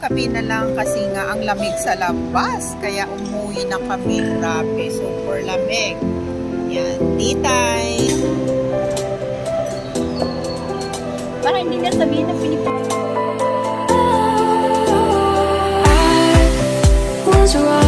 kami na lang kasi nga ang lamig sa labas. Kaya umuwi na kami. Grabe, super lamig. Yan, titay. Para hindi na sabihin na was wrong.